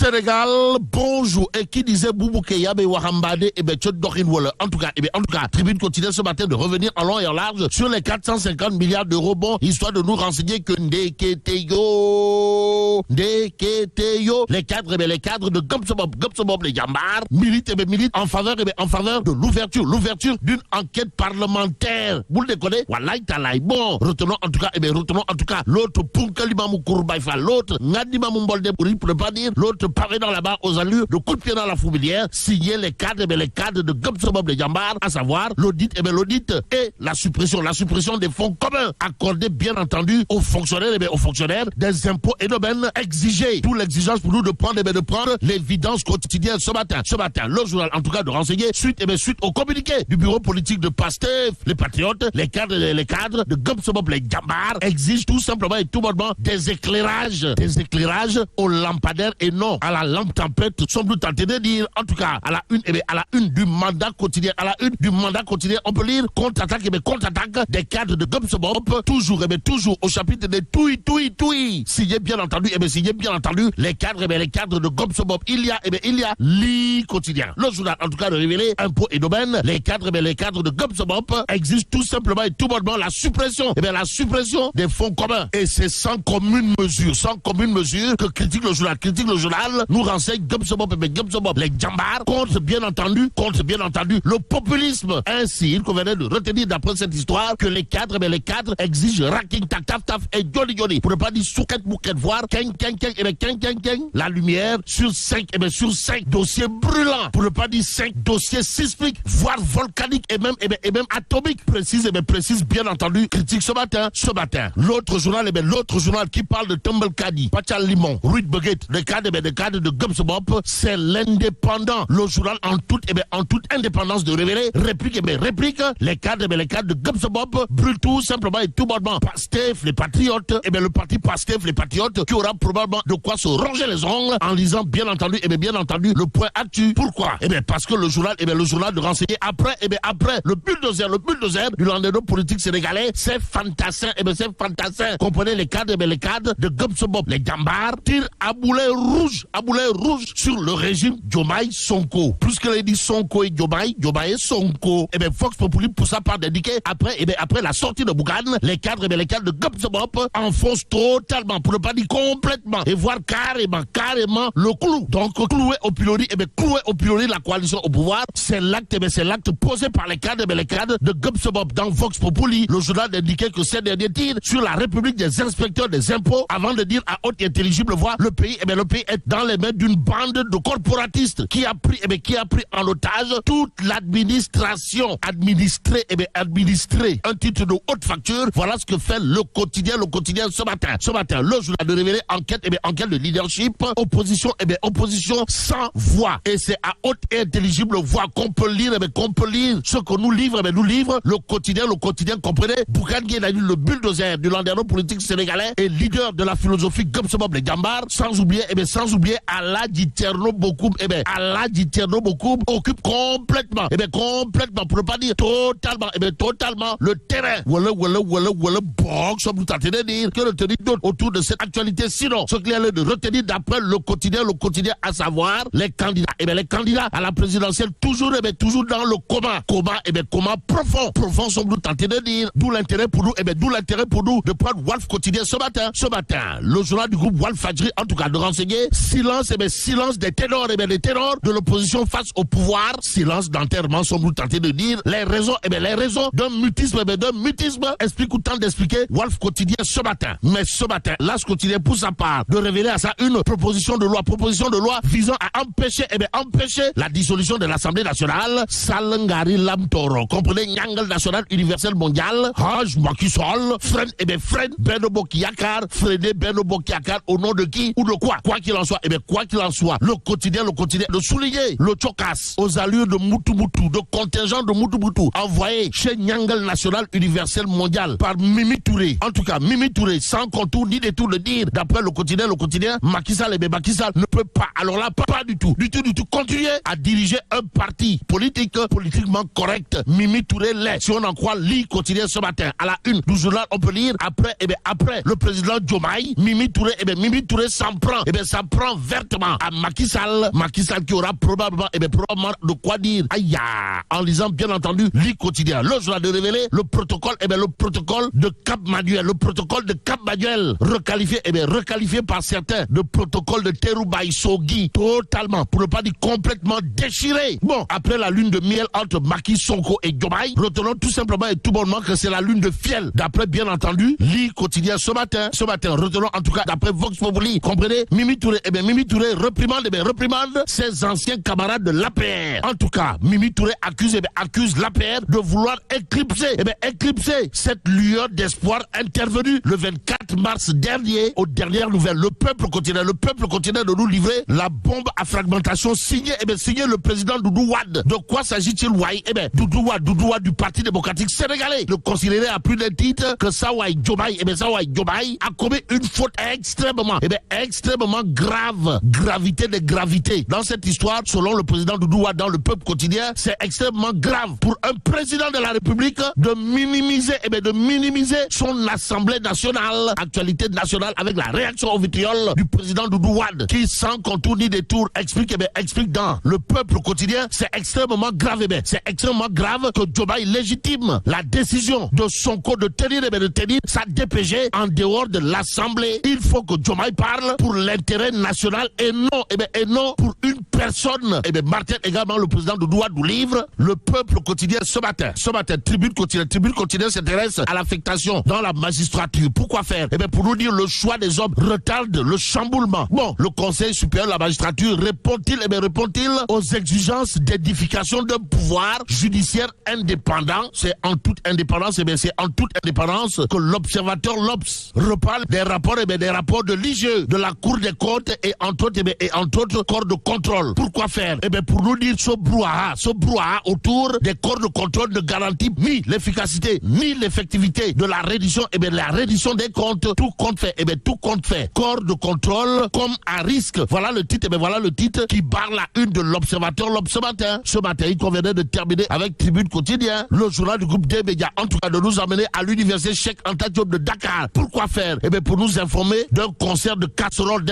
Sénégal, bonjour. Et qui disait Boubou Keyabe Wahambade et Dorin Waller. En tout cas, Tribune continue ce matin de revenir en long et en large sur les 450 milliards d'euros. Bon, histoire de nous renseigner que Ndeketeyo, les cadres de Gopsobob, les Jambar, militent en faveur de l'ouverture d'une enquête parlementaire. Vous le déconnez? Wallahi talaï. Bon, retenons en tout cas, l'autre Punkalimamou Kourbaïfa, l'autre Nadimamou Mbolde pour ne pas dire, l'autre pavé dans la barre aux allures de coup de pied dans la fourmilière, signer les cadres de Gopsobob les Jambar, à savoir l'audit et la suppression des fonds communs accordés bien entendu aux fonctionnaires des impôts et domaines exigés. D'où l'exigence pour nous de prendre l'évidence quotidienne ce matin. Le journal en tout cas de renseigner suite au communiqué du bureau politique de Pastef. Les patriotes, les cadres de Gopsobob les Jambar exigent tout simplement et tout bonnement des éclairages aux lampadaires et non à la lampe tempête. Sommes-nous tentés de dire, en tout cas, à la une du mandat quotidien, on peut lire contre-attaque des cadres de Gopsobob, toujours au chapitre des Toui. Signé bien entendu, les cadres de Gopsobob. Il y a l'I quotidien. Le journal, en tout cas, de révéler impôts et domaines. Les cadres de Gopsobob exigent tout simplement et tout bonnement la suppression des fonds communs. Et c'est sans commune mesure que critique le journal, nous renseigne Gopsobob les Jambar contre bien entendu le populisme. Ainsi, il convenait de retenir d'après cette histoire que les cadres exigent racking taf et joli pour ne pas dire souquette bouquet voire keng la lumière sur 5 dossiers brûlants, pour ne pas dire 5 dossiers sismiques voire volcaniques et même atomiques, précise bien entendu critique ce matin. L'autre journal qui parle de Tumbelkadi, Pachal Limon, Ruud Beguet, les cadres de Gopsobob, c'est l'indépendant. Le journal en toute indépendance de révéler réplique, les cadres de Gopsobob brûlent tout simplement et tout bonnement Pastef, les patriotes, le parti Pastef, les patriotes, qui aura probablement de quoi se ronger les ongles en lisant bien entendu le point actu. Pourquoi? Parce que le journal de renseigner après le bulldozer du lendemain politique sénégalais, c'est fantassin. Comprenez les cadres de Gopsobob, les Jambar tirent à boulet rouge sur le régime Diomaye Sonko. Plus que les dit Sonko et Diomaye et Sonko. Fox Populi pour sa part d'indiquer après la sortie de Bougane, les cadres de Gopsobob enfoncent totalement, pour ne pas dire complètement, et voire carrément le clou. Donc cloué au pilori de la coalition au pouvoir, c'est l'acte posé par les cadres de Gopsobob. Dans Vox Populi, le journal indiquait que ces derniers tirent sur la République des inspecteurs des impôts avant de dire à haute et intelligible voix le pays est dans les mains d'une bande de corporatistes qui a pris en otage toute l'administration administrée. Un titre de haute facture. Voilà ce que fait le quotidien ce matin. Le journal de révéler enquête de leadership, opposition sans voix. Et c'est à haute et intelligible voix qu'on peut lire ce que nous livre le quotidien, comprenez, Bougane Gueye, le bulldozer du landerneau politique sénégalais et leader de la philosophie Gopsobob les Jambar, sans oublier Aladji Thierno Bokoum. Aladji Thierno Bokoum occupe complètement, pour ne pas dire totalement le terrain. Voilà, box, sommes-nous tentés de dire que le tenir d'autres autour de cette actualité. Sinon, ce qu'il y a de retenir d'après le quotidien, à savoir les candidats. Les candidats à la présidentielle, toujours dans le coma, profond, sommes-nous tentés de dire. D'où l'intérêt pour nous, de prendre Walf quotidien ce matin. Le journal du groupe Walf Fadjri, en tout cas, de renseigner silence des ténors, de l'opposition face au pouvoir. Silence d'enterrement, sommes-nous tentés de dire. Les raisons d'un mutisme, explique ou tente d'expliquer Walf quotidien ce matin. Mais ce matin, l'As quotidien pour sa part de révéler à ça une proposition de loi visant à empêcher la dissolution de l'Assemblée nationale. Salengari Lamtoro, comprenez, Nyangal national universel mondial, Haj Macky Sall, Fred Benno Bokk Yakaar, Fredé Benno Bokk Yakaar, au nom de qui ou de quoi? Quoi qu'il en soit, le quotidien de souligner le chokas aux allures de Moutou, de contingent de Moutou, envoyé chez Nyangal national universel mondial par Mimi Touré. En tout cas, Mimi Touré, sans contour ni détour de dire, d'après le quotidien, Macky Sall ne peut pas, alors là, pas du tout, continuer à diriger un parti politiquement correct. Mimi Touré l'est. Si on en croit, lit quotidien ce matin, à la une du journal, on peut lire après le président Diomaye, Mimi Touré s'en prend vertement à Macky Sall qui aura probablement de quoi dire. Aïe, en lisant bien entendu l'I quotidien. Le journal de révéler le protocole, le protocole de Cap Manuel, requalifié par certains de protocole de Terubaï Sogui, totalement, pour ne pas dire complètement déchiré. Bon, après la lune de miel entre Macky Sonko et Diomaye, retenons tout simplement et tout bonnement que c'est la lune de fiel. D'après bien entendu l'I quotidien ce matin, retenons en tout cas d'après Vox Populi, comprenez, Mimi Touré reprimande ses anciens camarades de l'APR. En tout cas, Mimi Touré accuse l'APR de vouloir éclipser cette lueur d'espoir intervenue le 24 mars dernier. Aux dernières nouvelles, le peuple continue de nous livrer la bombe à fragmentation signée le président Doudou Wade. De quoi s'agit-il, Wai? Doudou Wade du Parti démocratique sénégalais, le considéré à plus d'un titre que Sawai Diomaye a commis une faute extrêmement grave, gravité des gravités. Dans cette histoire, selon le président Doudou Wade dans le peuple quotidien, c'est extrêmement grave pour un président de la République de minimiser son Assemblée nationale, actualité nationale, avec la réaction au vitriol du président Doudou Wade, qui sans contour ni détour explique dans le peuple quotidien, c'est extrêmement grave. C'est extrêmement grave que Diomaye légitime la décision de Sonko de tenir sa DPG en dehors de l'Assemblée. Il faut que Diomaye parle pour l'intérêt national et non pour une personne. Martin également, le président de Doua du livre le peuple quotidien ce matin, Tribune quotidien s'intéresse à l'affectation dans la magistrature. Pourquoi faire? Pour nous dire le choix des hommes retarde le chamboulement. Bon, le Conseil supérieur de la magistrature répond-il aux exigences d'édification d'un pouvoir judiciaire indépendant? C'est en toute indépendance, que l'observateur l'Obs reparle des rapports de l'IGE, de la Cour des comptes et entre autres corps de contrôle. Pourquoi faire? Pour nous dire ce brouhaha autour des corps de contrôle ne garantit ni l'efficacité ni l'effectivité de la reddition des comptes. Tout compte fait. Corps de contrôle comme à risque. Voilà le titre qui barre la une de l'observateur l'Obs ce matin. Il convenait de terminer avec Tribune quotidien, le journal du groupe des médias, en tout cas de nous amener à l'université Cheikh Anta Diop de Dakar. Pourquoi faire? Pour nous informer d'un concert de casseroles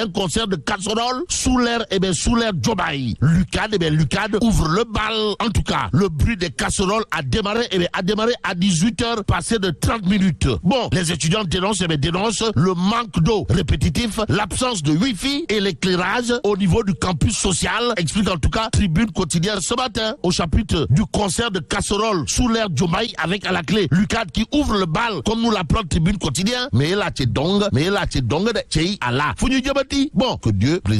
sous l'air Diomaye. Lucade ouvre le bal. En tout cas, le bruit des casseroles a démarré à 18h passé de 30 minutes. Bon, les étudiants dénoncent le manque d'eau répétitif, l'absence de wifi et l'éclairage au niveau du campus social, explique en tout cas Tribune quotidienne ce matin au chapitre du concert de casseroles sous l'air Diomaye avec à la clé Lucade qui ouvre le bal comme nous l'appelons Tribune quotidien. Mais là, c'est dong de Tchei Allah. Bon, que Dieu préserve